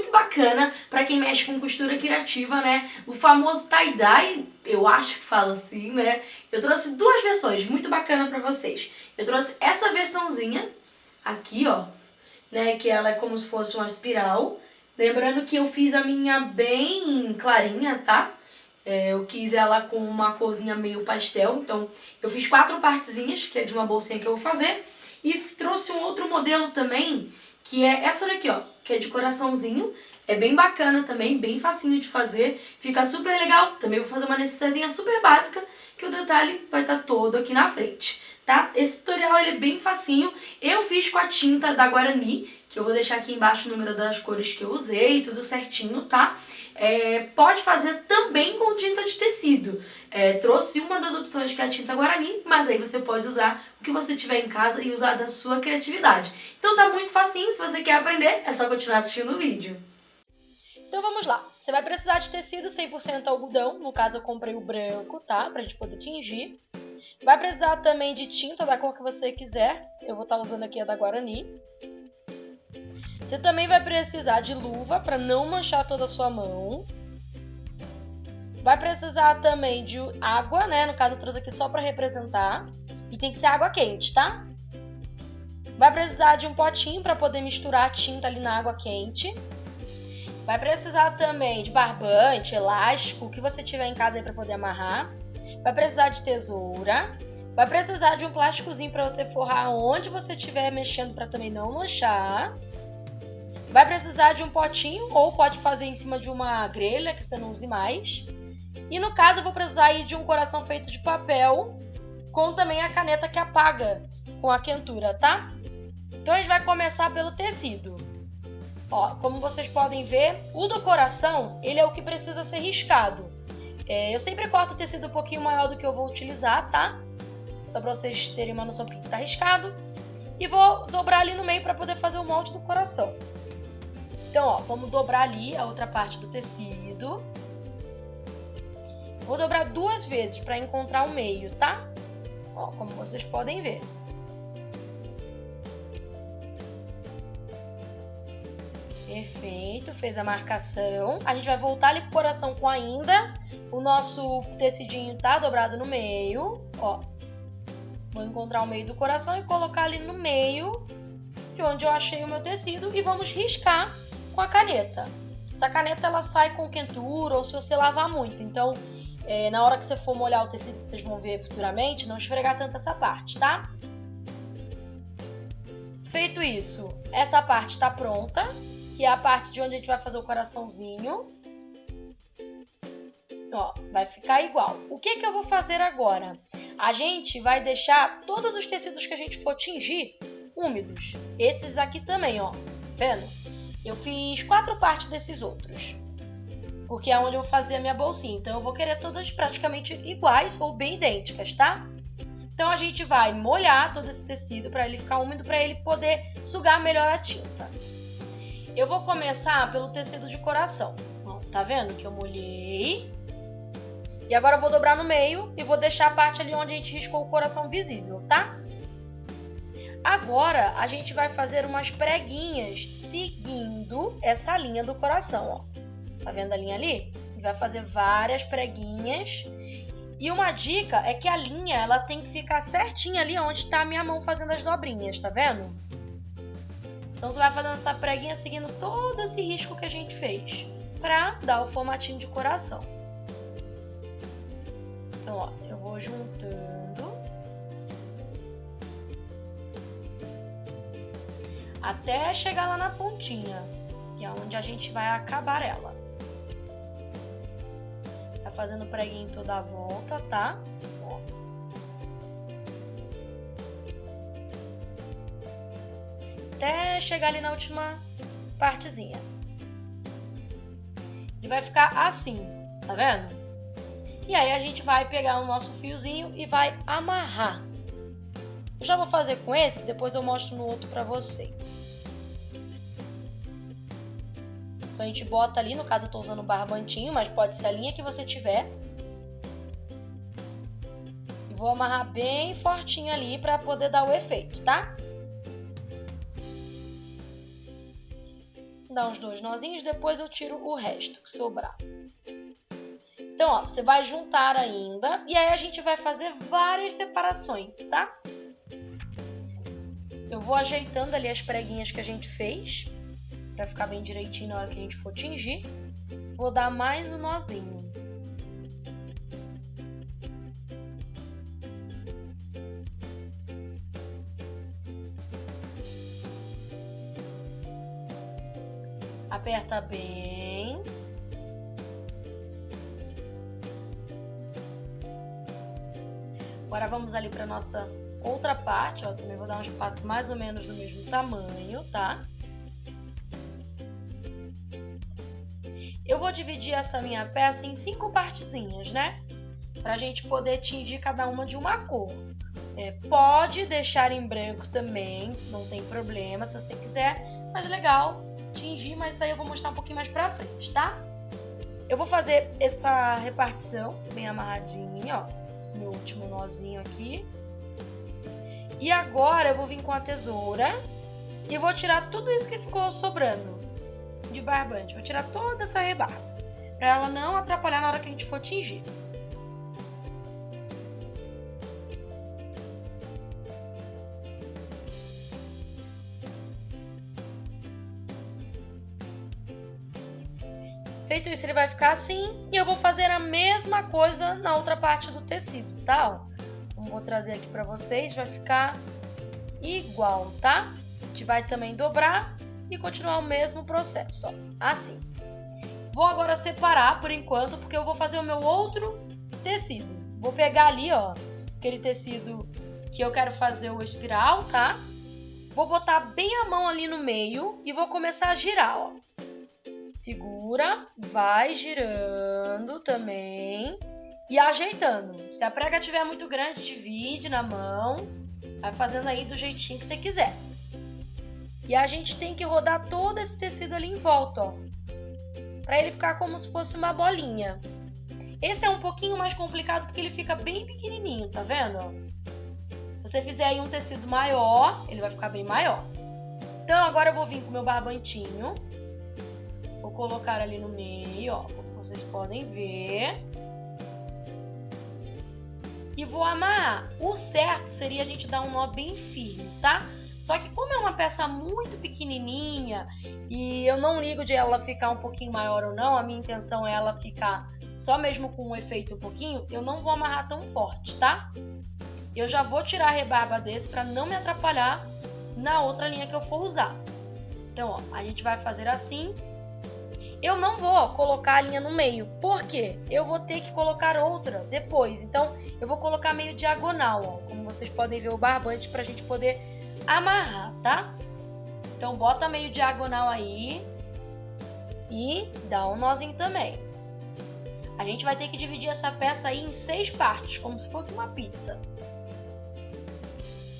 muito bacana pra quem mexe com costura criativa, né? O famoso tie-dye, eu acho que fala assim, né? Eu trouxe duas versões muito bacana pra vocês. Eu trouxe essa versãozinha aqui, ó, né? Que ela é como se fosse uma espiral. Lembrando que eu fiz a minha bem clarinha, tá? Eu quis ela com uma corzinha meio pastel, então eu fiz 4 partezinhas, que é de uma bolsinha que eu vou fazer. E trouxe um outro modelo também, que é essa daqui, ó, que é de coraçãozinho. É bem bacana também, bem facinho de fazer, fica super legal. Também vou fazer uma necessairezinha super básica, que o detalhe vai estar todo aqui na frente, tá? Esse tutorial ele é bem facinho. Eu fiz com a tinta da Guarani, que eu vou deixar aqui embaixo o número das cores que eu usei, tudo certinho, tá? Pode fazer também com tinta de tecido. Trouxe uma das opções que é a tinta Guarani, mas aí você pode usar o que você tiver em casa e usar da sua criatividade. Então tá muito facinho, se você quer aprender, é só continuar assistindo o vídeo. Então vamos lá, você vai precisar de tecido 100% algodão, no caso eu comprei o branco, tá? Pra gente poder tingir. Vai precisar também de tinta da cor que você quiser, eu vou estar usando aqui a da Guarani. Você também vai precisar de luva para não manchar toda a sua mão. Vai precisar também de água, né? No caso eu trouxe aqui só para representar. E tem que ser água quente, tá? Vai precisar de um potinho para poder misturar a tinta ali na água quente. Vai precisar também de barbante, elástico, o que você tiver em casa aí para poder amarrar. Vai precisar de tesoura. Vai precisar de um plásticozinho para você forrar onde você estiver mexendo para também não manchar. Vai precisar de um potinho, ou pode fazer em cima de uma grelha, que você não use mais. E no caso eu vou precisar aí de um coração feito de papel, com também a caneta que apaga com a quentura, tá? Então a gente vai começar pelo tecido. Ó, como vocês podem ver, o do coração, ele é o que precisa ser riscado. Eu sempre corto o tecido um pouquinho maior do que eu vou utilizar, tá? Só para vocês terem uma noção do que tá riscado. E vou dobrar ali no meio para poder fazer o molde do coração. Então, ó, vamos dobrar ali a outra parte do tecido. Vou dobrar 2 vezes para encontrar o meio, tá? Ó, como vocês podem ver. Perfeito, fez a marcação. A gente vai voltar ali pro coração com ainda o nosso tecidinho tá dobrado no meio, ó. Vou encontrar o meio do coração e colocar ali no meio de onde eu achei o meu tecido e vamos riscar com a caneta. Essa caneta ela sai com quentura ou se você lavar muito, então na hora que você for molhar o tecido, que vocês vão ver futuramente, não esfregar tanto essa parte, tá? Feito isso, essa parte tá pronta, que é a parte de onde a gente vai fazer o coraçãozinho. Ó, vai ficar igual. O que que eu vou fazer agora? A gente vai deixar todos os tecidos que a gente for tingir úmidos. Esses aqui também, ó, tá vendo? Eu fiz 4 partes desses outros, porque é onde eu vou fazer a minha bolsinha. Então, eu vou querer todas praticamente iguais ou bem idênticas, tá? Então, a gente vai molhar todo esse tecido para ele ficar úmido, para ele poder sugar melhor a tinta. Eu vou começar pelo tecido de coração. Ó, tá vendo que eu molhei? E agora eu vou dobrar no meio e vou deixar a parte ali onde a gente riscou o coração visível, tá? Agora, a gente vai fazer umas preguinhas seguindo essa linha do coração, ó. Tá vendo a linha ali? A gente vai fazer várias preguinhas. E uma dica é que a linha, ela tem que ficar certinha ali onde tá a minha mão fazendo as dobrinhas, tá vendo? Então, você vai fazendo essa preguinha seguindo todo esse risco que a gente fez, pra dar o formatinho de coração. Então, ó, eu vou juntando. Até chegar lá na pontinha, que é onde a gente vai acabar ela. Vai fazendo preguinho toda a volta, tá? Ó. Até chegar ali na última partezinha. E vai ficar assim, tá vendo? E aí a gente vai pegar o nosso fiozinho e vai amarrar. Eu já vou fazer com esse, depois eu mostro no outro pra vocês. Então a gente bota ali, no caso eu tô usando o barbantinho, mas pode ser a linha que você tiver. E vou amarrar bem fortinho ali pra poder dar o efeito, tá? Dá uns 2 nozinhos, depois eu tiro o resto que sobrar. Então, ó, você vai juntar ainda e aí a gente vai fazer várias separações, tá? Eu vou ajeitando ali as preguinhas que a gente fez pra ficar bem direitinho na hora que a gente for tingir. Vou dar mais um nozinho. Aperta bem. Agora vamos ali para nossa outra parte, ó, também vou dar um espaço mais ou menos do mesmo tamanho, tá? Eu vou dividir essa minha peça em 5 partezinhas, né? Pra gente poder tingir cada uma de uma cor. Pode deixar em branco também, não tem problema se você quiser, mas legal tingir, mas isso aí eu vou mostrar um pouquinho mais pra frente, tá? Eu vou fazer essa repartição bem amarradinha, ó, esse meu último nozinho aqui. E agora eu vou vir com a tesoura e vou tirar tudo isso que ficou sobrando de barbante. Vou tirar toda essa rebarba, pra ela não atrapalhar na hora que a gente for tingir. Feito isso, ele vai ficar assim e eu vou fazer a mesma coisa na outra parte do tecido, tá? Ó, vou trazer aqui pra vocês, vai ficar igual, tá? A gente vai também dobrar e continuar o mesmo processo, ó, assim. Vou agora separar por enquanto, porque eu vou fazer o meu outro tecido. Vou pegar ali, ó, aquele tecido que eu quero fazer o espiral, tá? Vou botar bem a mão ali no meio e vou começar a girar, ó. Segura, vai girando também e ajeitando. Se a prega estiver muito grande, divide na mão, vai fazendo aí do jeitinho que você quiser. E a gente tem que rodar todo esse tecido ali em volta, ó, para ele ficar como se fosse uma bolinha. Esse é um pouquinho mais complicado porque ele fica bem pequenininho, tá vendo? Se você fizer aí um tecido maior, ele vai ficar bem maior. Então agora eu vou vir com o meu barbantinho. Vou colocar ali no meio, ó, como vocês podem ver. E vou amarrar. O certo seria a gente dar um nó bem firme, tá? Só que como é uma peça muito pequenininha e eu não ligo de ela ficar um pouquinho maior ou não, a minha intenção é ela ficar só mesmo com um efeito um pouquinho, eu não vou amarrar tão forte, tá? Eu já vou tirar a rebarba desse para não me atrapalhar na outra linha que eu for usar. Então, ó, a gente vai fazer assim. Eu não vou colocar a linha no meio, por quê? Eu vou ter que colocar outra depois. Então, eu vou colocar meio diagonal, ó, como vocês podem ver o barbante, pra gente poder amarrar, tá? Então, bota meio diagonal aí e dá um nozinho também. A gente vai ter que dividir essa peça aí em 6 partes, como se fosse uma pizza.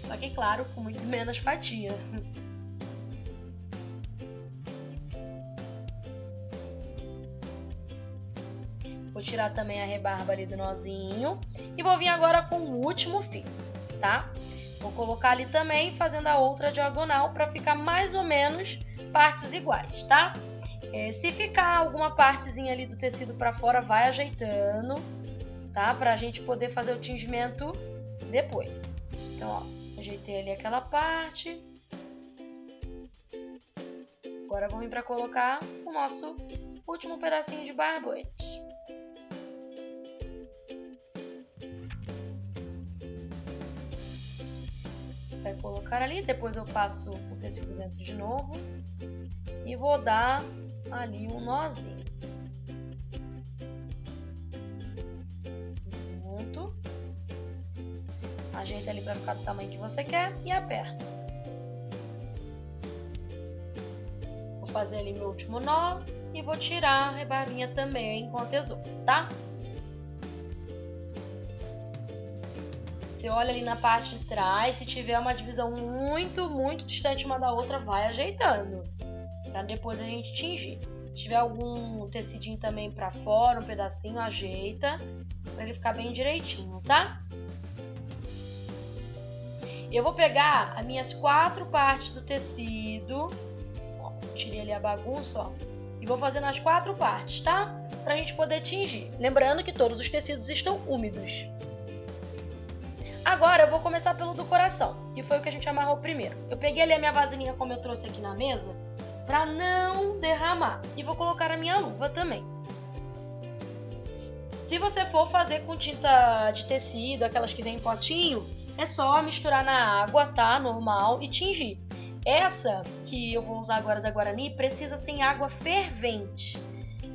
Só que, claro, com muito menos fatia. Vou tirar também a rebarba ali do nozinho. E vou vir agora com o último fio, tá? Vou colocar ali também, fazendo a outra diagonal para ficar mais ou menos partes iguais, tá? Se ficar alguma partezinha ali do tecido para fora, vai ajeitando, tá? Pra gente poder fazer o tingimento depois. Então, ó, ajeitei ali aquela parte. Agora vou vir para colocar o nosso último pedacinho de barbante. Vai colocar ali, depois eu passo o tecido dentro de novo e vou dar ali um nozinho. Junto. Ajeita ali para ficar do tamanho que você quer e aperta. Vou fazer ali meu último nó e vou tirar a rebarbinha também com a tesoura, tá? Você olha ali na parte de trás, se tiver uma divisão muito distante uma da outra, vai ajeitando, para depois a gente tingir. Se tiver algum tecidinho também para fora, um pedacinho, ajeita, para ele ficar bem direitinho, tá? Eu vou pegar as minhas 4 partes do tecido, ó, tirei ali a bagunça, ó. E vou fazer nas 4 partes, tá? Pra gente poder tingir. Lembrando que todos os tecidos estão úmidos. Agora eu vou começar pelo do coração, que foi o que a gente amarrou primeiro. Eu peguei ali a minha vasilhinha como eu trouxe aqui na mesa, pra não derramar. E vou colocar a minha luva também. Se você for fazer com tinta de tecido, aquelas que vem em potinho, é só misturar na água, tá? Normal, e tingir. Essa que eu vou usar agora da Guarani precisa ser em água fervente,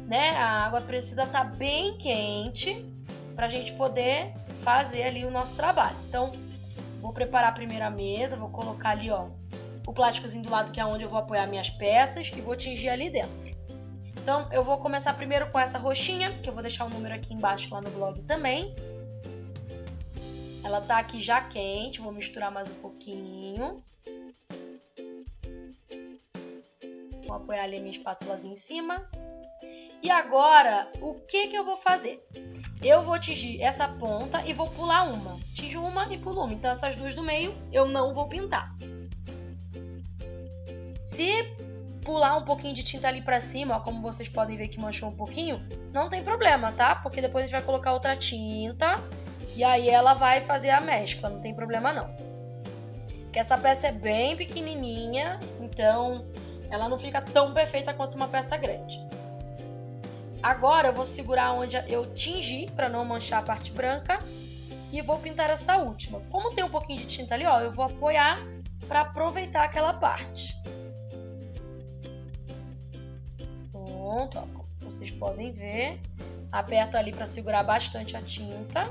né? A água precisa estar bem quente pra gente poder fazer ali o nosso trabalho. Então, vou preparar primeiro a mesa, vou colocar ali, ó, o plásticozinho do lado que é onde eu vou apoiar minhas peças e vou tingir ali dentro. Então, eu vou começar primeiro com essa roxinha, que eu vou deixar o número aqui embaixo lá no blog também. Ela tá aqui já quente, vou misturar mais um pouquinho. Vou apoiar ali a minha espátulazinha em cima. E agora, o que eu vou fazer? Eu vou tingir essa ponta e vou pular uma. Tinjo uma e pulo uma. Então, essas duas do meio eu não vou pintar. Se pular um pouquinho de tinta ali pra cima, ó, como vocês podem ver que manchou um pouquinho, não tem problema, tá? Porque depois a gente vai colocar outra tinta e aí ela vai fazer a mescla, não tem problema não. Porque essa peça é bem pequenininha, então ela não fica tão perfeita quanto uma peça grande. Agora eu vou segurar onde eu tingi para não manchar a parte branca e vou pintar essa última. Como tem um pouquinho de tinta ali, ó, eu vou apoiar para aproveitar aquela parte. Pronto, ó, como vocês podem ver, aperto ali para segurar bastante a tinta.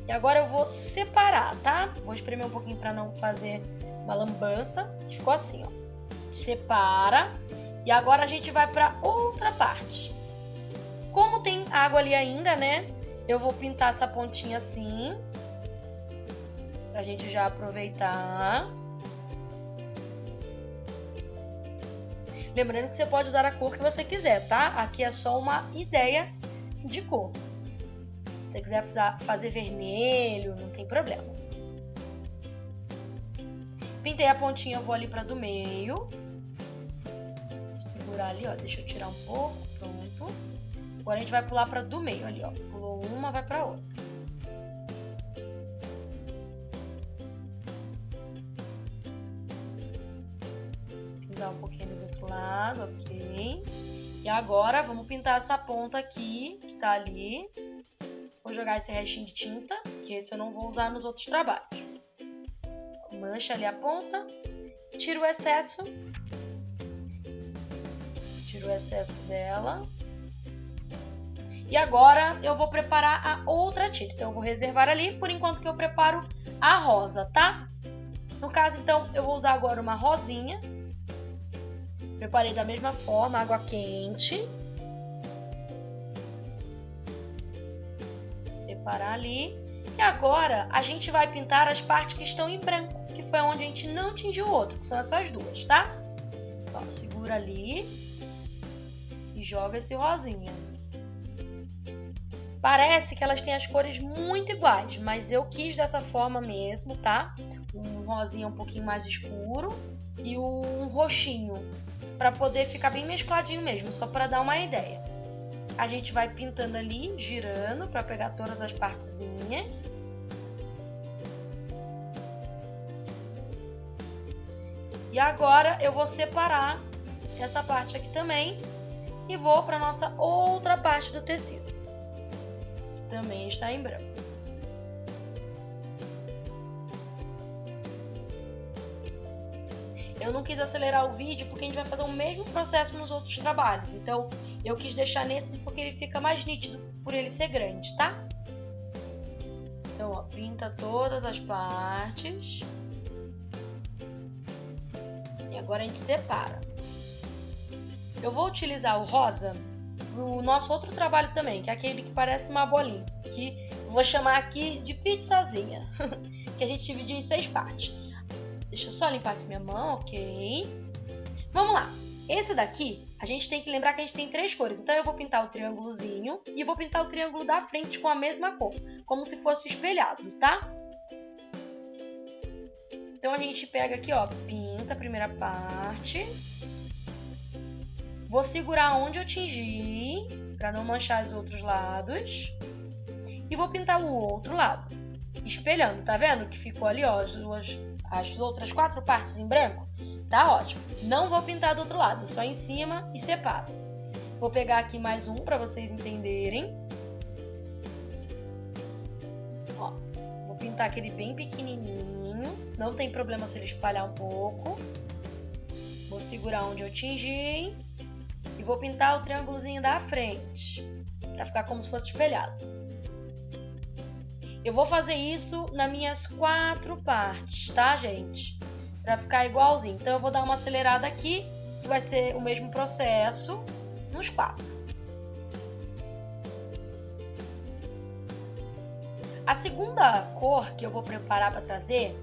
E agora eu vou separar, tá? Vou espremer um pouquinho para não fazer uma lambança. Ficou assim, ó. Separa. E agora a gente vai para outra parte. Como tem água ali ainda, né? Eu vou pintar essa pontinha assim. Pra gente já aproveitar. Lembrando que você pode usar a cor que você quiser, tá? Aqui é só uma ideia de cor. Se você quiser fazer vermelho, não tem problema. Pintei a pontinha, eu vou ali para do meio. Vou segurar ali, ó. Deixa eu tirar um pouco, pronto. Agora a gente vai pular para do meio ali, ó. Pulou uma, vai para outra. Pintar um pouquinho do outro lado, ok. E agora vamos pintar essa ponta aqui, que tá ali. Vou jogar esse restinho de tinta, que esse eu não vou usar nos outros trabalhos. Mancha ali a ponta, tiro o excesso. Tiro o excesso dela. E agora eu vou preparar a outra tinta. Então eu vou reservar ali, por enquanto que eu preparo a rosa, tá? No caso, então, eu vou usar agora uma rosinha. Preparei da mesma forma, água quente. Separar ali. E agora a gente vai pintar as partes que estão em branco, que foi onde a gente não tingiu o outro, que são essas duas, tá? Então, segura ali e joga esse rosinha. Parece que elas têm as cores muito iguais, mas eu quis dessa forma mesmo, tá? Um rosinha um pouquinho mais escuro e um roxinho, para poder ficar bem mescladinho mesmo, só para dar uma ideia. A gente vai pintando ali, girando, para pegar todas as partezinhas. E agora eu vou separar essa parte aqui também e vou para nossa outra parte do tecido, que também está em branco. Eu não quis acelerar o vídeo porque a gente vai fazer o mesmo processo nos outros trabalhos. Então, eu quis deixar nesse porque ele fica mais nítido por ele ser grande, tá? Então, ó, pinta todas as partes. E agora a gente separa. Eu vou utilizar o rosa pro nosso outro trabalho também, que é aquele que parece uma bolinha. Que eu vou chamar aqui de pizzazinha. Que a gente dividiu em 6 partes. Deixa eu só limpar aqui minha mão, ok. Vamos lá. Esse daqui, a gente tem que lembrar que a gente tem 3 cores. Então, eu vou pintar o triângulozinho e vou pintar o triângulo da frente com a mesma cor. Como se fosse espelhado, tá? Então a gente pega aqui, ó, pinta a primeira parte. Vou segurar onde eu tingi, para não manchar os outros lados. E vou pintar o outro lado, espelhando, tá vendo que ficou ali, ó, as outras 4 partes em branco? Tá ótimo. Não vou pintar do outro lado, só em cima e separo. Vou pegar aqui mais um para vocês entenderem. Ó, vou pintar aquele bem pequenininho, não tem problema se ele espalhar um pouco. Vou segurar onde eu tingi e vou pintar o triângulozinho da frente, para ficar como se fosse espelhado. Eu vou fazer isso nas minhas 4 partes, tá, gente? Para ficar igualzinho. Então eu vou dar uma acelerada aqui, que vai ser o mesmo processo nos 4. A segunda cor que eu vou preparar para trazer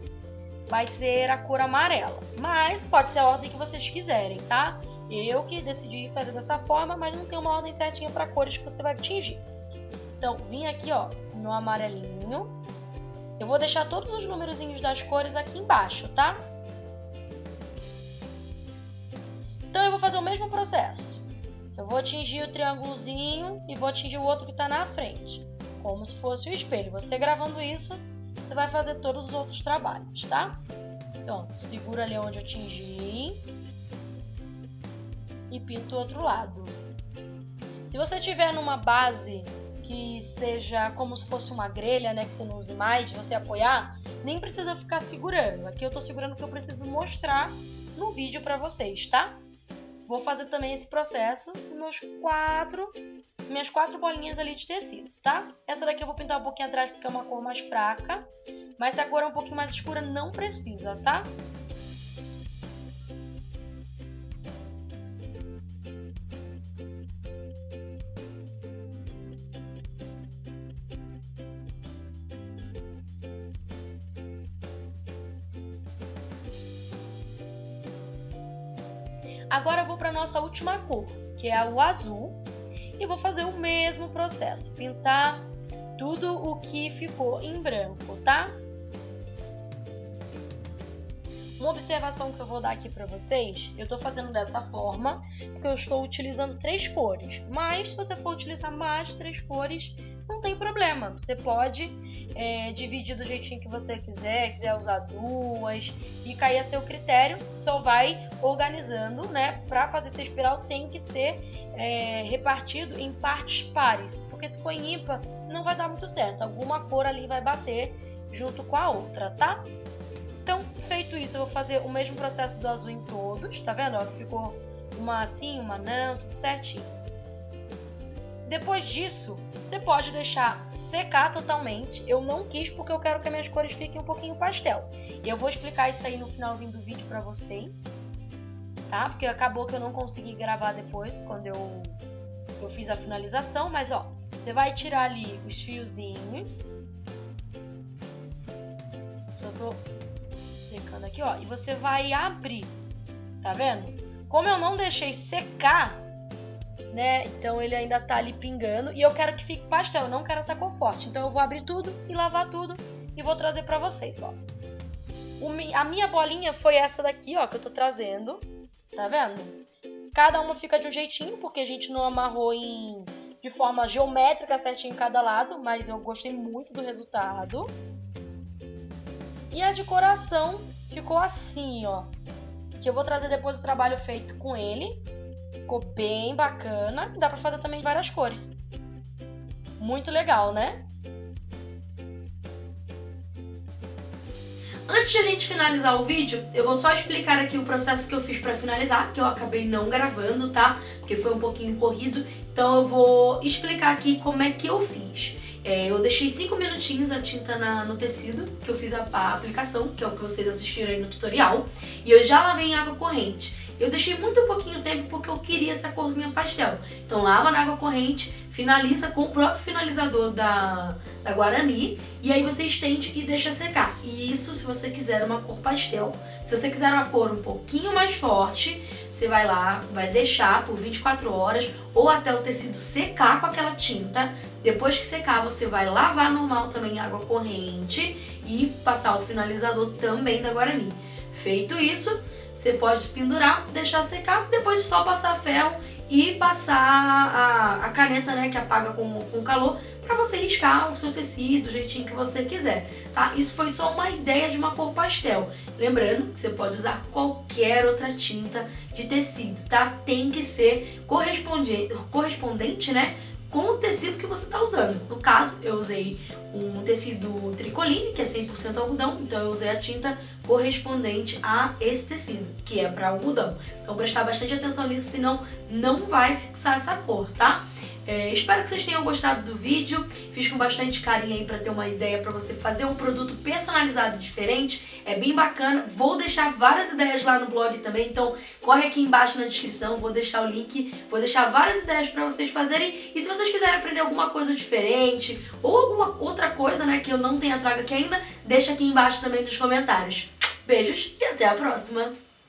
vai ser a cor amarela, mas pode ser a ordem que vocês quiserem, tá? Eu que decidi fazer dessa forma, mas não tem uma ordem certinha para cores que você vai tingir. Então, vim aqui, ó, no amarelinho. Eu vou deixar todos os numerozinhos das cores aqui embaixo, tá? Então, eu vou fazer o mesmo processo. Eu vou tingir o triângulozinho e vou tingir o outro que está na frente, como se fosse o espelho. Você gravando isso, você vai fazer todos os outros trabalhos, tá? Então, segura ali onde eu tingi e pinto o outro lado. Se você tiver numa base que seja como se fosse uma grelha, né, que você não use mais, você apoiar, nem precisa ficar segurando. Aqui eu tô segurando porque eu preciso mostrar no vídeo para vocês, tá? Vou fazer também esse processo nos minhas 4 bolinhas ali de tecido, tá? Essa daqui eu vou pintar um pouquinho atrás porque é uma cor mais fraca, mas se a cor é um pouquinho mais escura, não precisa, tá? Agora eu vou para a nossa última cor, que é o azul, e vou fazer o mesmo processo, pintar tudo o que ficou em branco, tá? Uma observação que eu vou dar aqui para vocês, eu estou fazendo dessa forma, porque eu estou utilizando 3 cores, mas se você for utilizar mais de 3 cores, não tem problema, você pode dividir do jeitinho que você quiser usar 2, e cair a seu critério, só vai organizando, né? Para fazer essa espiral tem que ser repartido em partes pares, porque se for em ímpar, não vai dar muito certo, alguma cor ali vai bater junto com a outra, tá? Então, feito isso, eu vou fazer o mesmo processo do azul em todos, tá vendo? Ó, ficou uma assim, uma não, tudo certinho. Depois disso, você pode deixar secar totalmente. Eu não quis porque eu quero que as minhas cores fiquem um pouquinho pastel. E eu vou explicar isso aí no finalzinho do vídeo pra vocês, tá? Porque acabou que eu não consegui gravar depois, quando eu fiz a finalização. Mas, ó, você vai tirar ali os fiozinhos. Só tô secando aqui, ó. E você vai abrir, tá vendo? Como eu não deixei secar, né? Então ele ainda tá ali pingando e eu quero que fique pastel, eu não quero essa cor forte. Então eu vou abrir tudo e lavar tudo e vou trazer pra vocês, ó. A minha bolinha foi essa daqui, ó, que eu tô trazendo, tá vendo? Cada uma fica de um jeitinho, porque a gente não amarrou de forma geométrica certinho em cada lado, mas eu gostei muito do resultado. E a decoração ficou assim, ó, que eu vou trazer depois o trabalho feito com ele. Ficou bem bacana, dá pra fazer também várias cores. Muito legal, né? Antes de a gente finalizar o vídeo, eu vou só explicar aqui o processo que eu fiz pra finalizar, que eu acabei não gravando, tá? Porque foi um pouquinho corrido, então eu vou explicar aqui como é que eu fiz. Eu deixei 5 minutinhos a tinta no tecido, que eu fiz a aplicação, que é o que vocês assistiram aí no tutorial, e eu já lavei em água corrente. Eu deixei muito pouquinho tempo porque eu queria essa corzinha pastel. Então lava na água corrente, finaliza com o próprio finalizador da Guarani e aí você estende e deixa secar. E isso se você quiser uma cor pastel. Se você quiser uma cor um pouquinho mais forte, você vai lá, vai deixar por 24 horas ou até o tecido secar com aquela tinta. Depois que secar, você vai lavar normal também em água corrente e passar o finalizador também da Guarani. Feito isso, você pode pendurar, deixar secar, depois só passar ferro e passar a caneta, né, que apaga com calor, para você riscar o seu tecido do jeitinho que você quiser, tá? Isso foi só uma ideia de uma cor pastel. Lembrando que você pode usar qualquer outra tinta de tecido, tá? Tem que ser correspondente, né, com o tecido que você está usando. No caso, eu usei um tecido tricoline, que é 100% algodão, então eu usei a tinta correspondente a esse tecido, que é para algodão. Então prestar bastante atenção nisso, senão não vai fixar essa cor, tá? Espero que vocês tenham gostado do vídeo, fiz com bastante carinho aí para ter uma ideia para você fazer um produto personalizado diferente, é bem bacana. Vou deixar várias ideias lá no blog também, então corre aqui embaixo na descrição, vou deixar o link, vou deixar várias ideias para vocês fazerem. E se vocês quiserem aprender alguma coisa diferente ou alguma outra coisa, né, que eu não tenha trago aqui ainda, deixa aqui embaixo também nos comentários. Beijos e até a próxima!